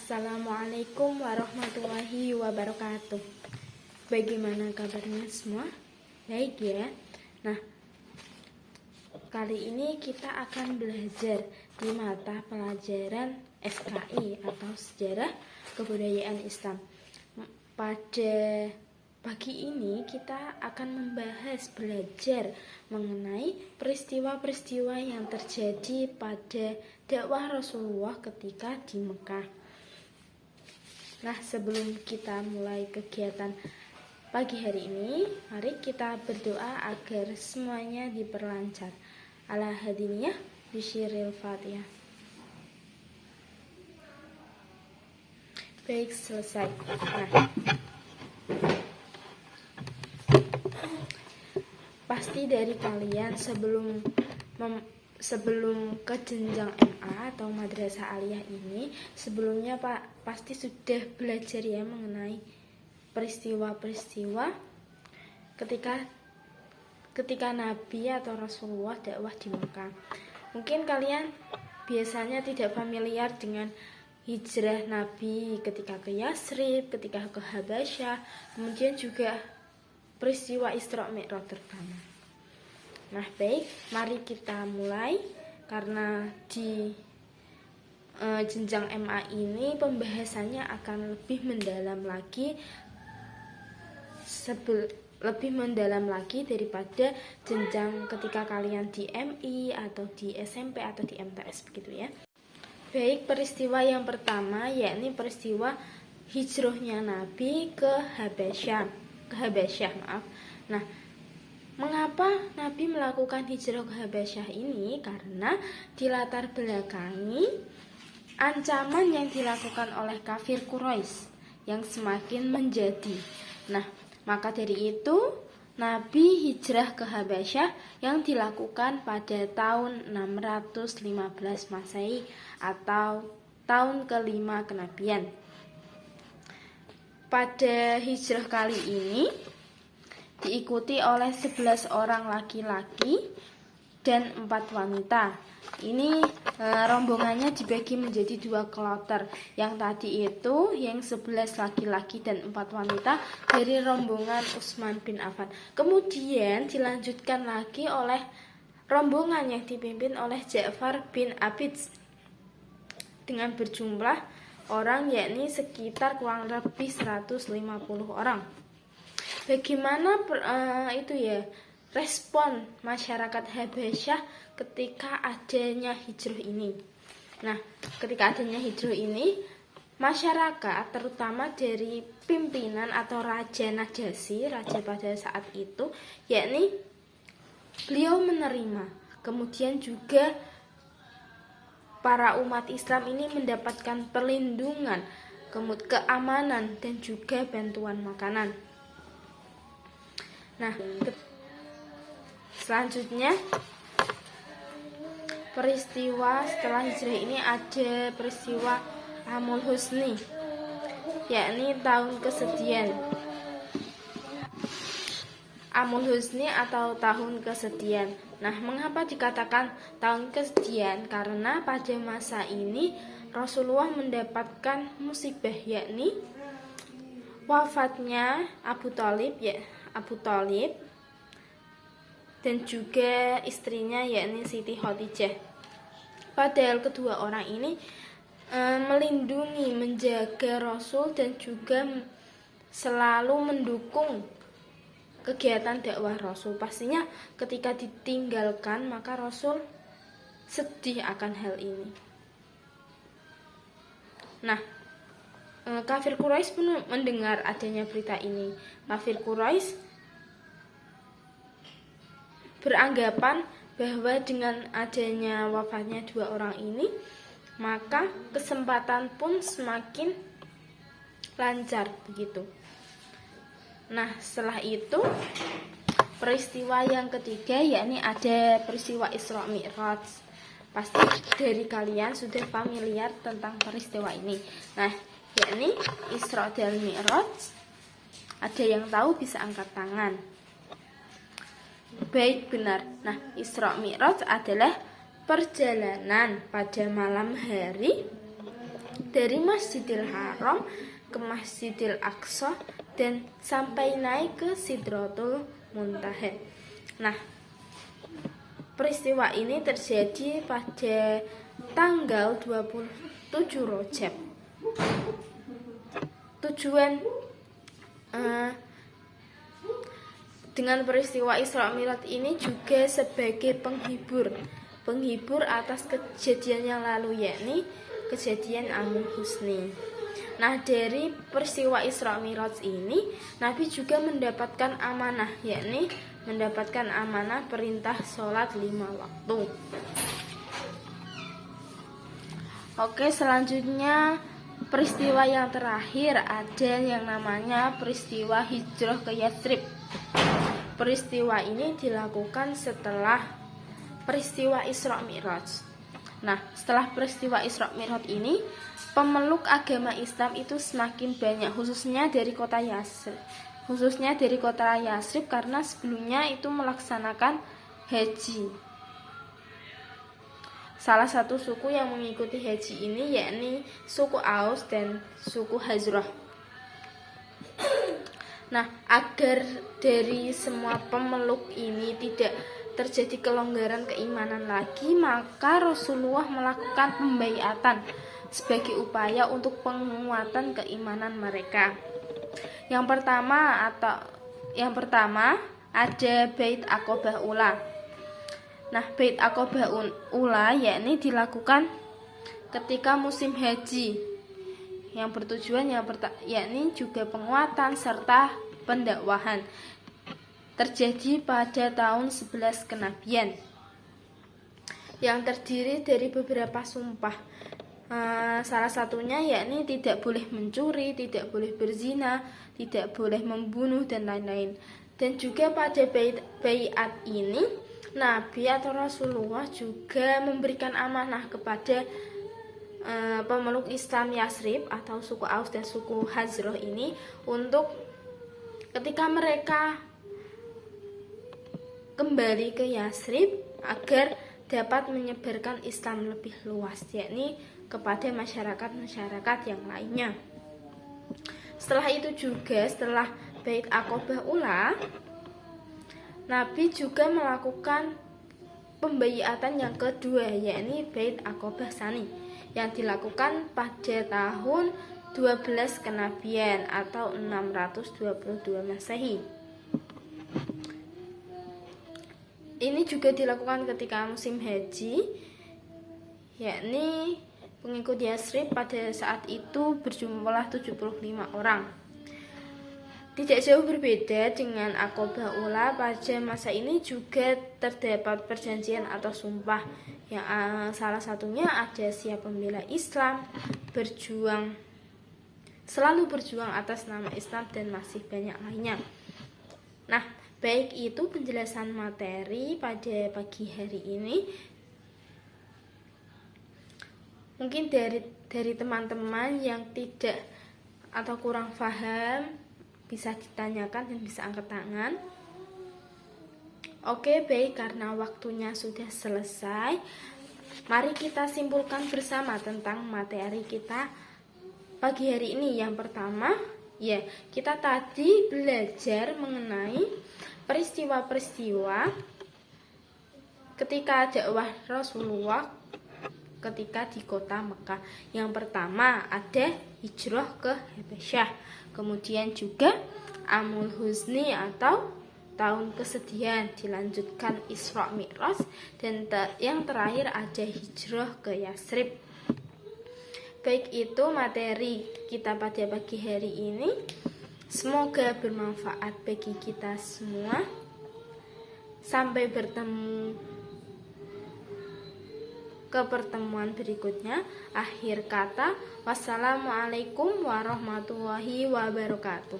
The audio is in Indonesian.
Assalamualaikum warahmatullahi wabarakatuh. Bagaimana kabarnya semua? Baik ya. Nah, kali ini kita akan belajar di mata pelajaran FKI atau Sejarah Kebudayaan Islam. Pada pagi ini kita akan belajar mengenai peristiwa-peristiwa yang terjadi pada dakwah Rasulullah ketika di Mekah. Nah, sebelum kita mulai kegiatan pagi hari ini, mari kita berdoa agar semuanya diperlancar. Ala hadiniyah bisyiril fatihah. Baik, selesai. Nah, pasti dari kalian sebelum ke jenjang MA atau madrasah aliyah ini, sebelumnya pasti sudah belajar ya mengenai peristiwa-peristiwa ketika Nabi atau Rasulullah dakwah di Mekah. Mungkin kalian biasanya tidak familiar dengan hijrah Nabi ketika ke Yasrib, ketika ke Habasyah, kemudian juga peristiwa Isra Mi'raj terutama. Nah, baik, mari kita mulai karena di jenjang MA ini pembahasannya akan lebih mendalam lagi daripada jenjang ketika kalian di MI atau di SMP atau di MTS begitu ya. Baik, peristiwa yang pertama yakni peristiwa hijrahnya Nabi ke Habasyah. Nah, mengapa Nabi melakukan hijrah ke Habasyah ini? Karena dilatar belakangi ancaman yang dilakukan oleh kafir Quraisy yang semakin menjadi. Nah, maka dari itu Nabi hijrah ke Habasyah yang dilakukan pada tahun 615 Masehi atau tahun kelima kenabian. Pada hijrah kali ini diikuti oleh 11 orang laki-laki dan 4 wanita. Ini rombongannya dibagi menjadi 2 kloter. Yang tadi itu yang 11 laki-laki dan 4 wanita dari rombongan Utsman bin Affan. Kemudian dilanjutkan lagi oleh rombongan yang dipimpin oleh Ja'far bin Abid dengan berjumlah orang yakni sekitar kurang lebih 150 orang. Bagaimana respon masyarakat Habasyah ketika adanya hijrah ini? Nah, ketika adanya hijrah ini, masyarakat terutama dari pimpinan atau Raja Najasyi, raja pada saat itu, yakni beliau menerima. Kemudian juga para umat Islam ini mendapatkan perlindungan, keamanan dan juga bantuan makanan. Nah, selanjutnya peristiwa setelah hijrah ini ada peristiwa Amul Husni, yakni tahun kesedihan. Amul Husni atau tahun kesedihan. Nah, mengapa dikatakan tahun kesedihan? Karena pada masa ini Rasulullah mendapatkan musibah, yakni wafatnya Abu Thalib dan juga istrinya yakni Siti Khadijah. Padahal kedua orang ini melindungi, menjaga Rasul dan juga selalu mendukung kegiatan dakwah Rasul. Pastinya ketika ditinggalkan maka Rasul sedih akan hal ini. Nah, kafir Quraisy pun mendengar adanya berita ini. Kafir Quraisy beranggapan bahwa dengan adanya wafatnya 2 orang ini, maka kesempatan pun semakin lancar begitu. Nah, setelah itu peristiwa yang ketiga yakni ada peristiwa Isra Mi'raj. Pasti dari kalian sudah familiar tentang peristiwa ini. Nah, yakni Isra dan Mi'raj. Ada yang tahu bisa angkat tangan. Baik, benar. Nah, Isra Mi'raj adalah perjalanan pada malam hari dari Masjidil Haram ke Masjidil Aqsa dan sampai naik ke Sidratul Muntaha. Nah, peristiwa ini terjadi pada tanggal 27 Rajab. Tujuan dengan peristiwa Isra Mi'raj ini juga sebagai penghibur atas kejadian yang lalu, yakni kejadian Amul Husni. Nah, dari peristiwa Isra Mi'raj ini Nabi juga mendapatkan amanah, yakni mendapatkan amanah perintah sholat 5 waktu. Oke, selanjutnya peristiwa yang terakhir ada yang namanya peristiwa hijrah ke Yatsrib. Peristiwa ini dilakukan setelah peristiwa Isra Mi'raj. Nah, setelah peristiwa Isra Mi'raj ini, pemeluk agama Islam itu semakin banyak, khususnya dari kota Yatsrib karena sebelumnya itu melaksanakan haji. Salah satu suku yang mengikuti haji ini yakni suku Aus dan suku Hazrah. Nah, agar dari semua pemeluk ini tidak terjadi kelonggaran keimanan lagi, maka Rasulullah melakukan pembaiatan sebagai upaya untuk penguatan keimanan mereka. Yang pertama ada Bait Aqobah Ula. Nah, Bait Aqobah Ula yakni dilakukan ketika musim haji, yang bertujuan yakni juga penguatan serta pendakwahan. Terjadi pada tahun 11 kenabian yang terdiri dari beberapa sumpah. Salah satunya yakni tidak boleh mencuri, tidak boleh berzina, tidak boleh membunuh dan lain-lain. Dan juga pada baiat ini Nabi atau Rasulullah juga memberikan amanah kepada pemeluk Islam Yatsrib atau suku Aus dan suku Hazrah ini untuk ketika mereka kembali ke Yatsrib agar dapat menyebarkan Islam lebih luas, yakni kepada masyarakat yang lainnya. Setelah itu juga, setelah Bait Aqobah Ula, Nabi juga melakukan pembaiatan yang kedua, yakni Bait Aqobah Tsani, yang dilakukan pada tahun 12 kenabian atau 622 Masehi. Ini juga dilakukan ketika musim haji, yakni pengikut Yatsrib pada saat itu berjumlah 75 orang. Tidak jauh berbeda dengan Aqobah Ula, pada masa ini juga terdapat perjanjian atau sumpah yang salah satunya ada siap membela Islam, selalu berjuang atas nama Islam, dan masih banyak lainnya. Nah, baik itu penjelasan materi pada pagi hari ini. Mungkin dari teman-teman yang tidak atau kurang paham bisa ditanyakan dan bisa angkat tangan. Oke, baik, karena waktunya sudah selesai, mari kita simpulkan bersama tentang materi kita pagi hari ini. Yang pertama, kita tadi belajar mengenai peristiwa-peristiwa ketika dakwah Rasulullah ketika di kota Mekah. Yang pertama ada hijrah ke Habasyah, kemudian juga Amul Husni atau tahun kesedihan, dilanjutkan Isra Mi'raj, dan yang terakhir ada hijrah ke Yatsrib. Baik, itu materi kita pada pagi hari ini. Semoga bermanfaat bagi kita semua. Sampai bertemu ke pertemuan berikutnya. Akhir kata, wassalamualaikum warahmatullahi wabarakatuh.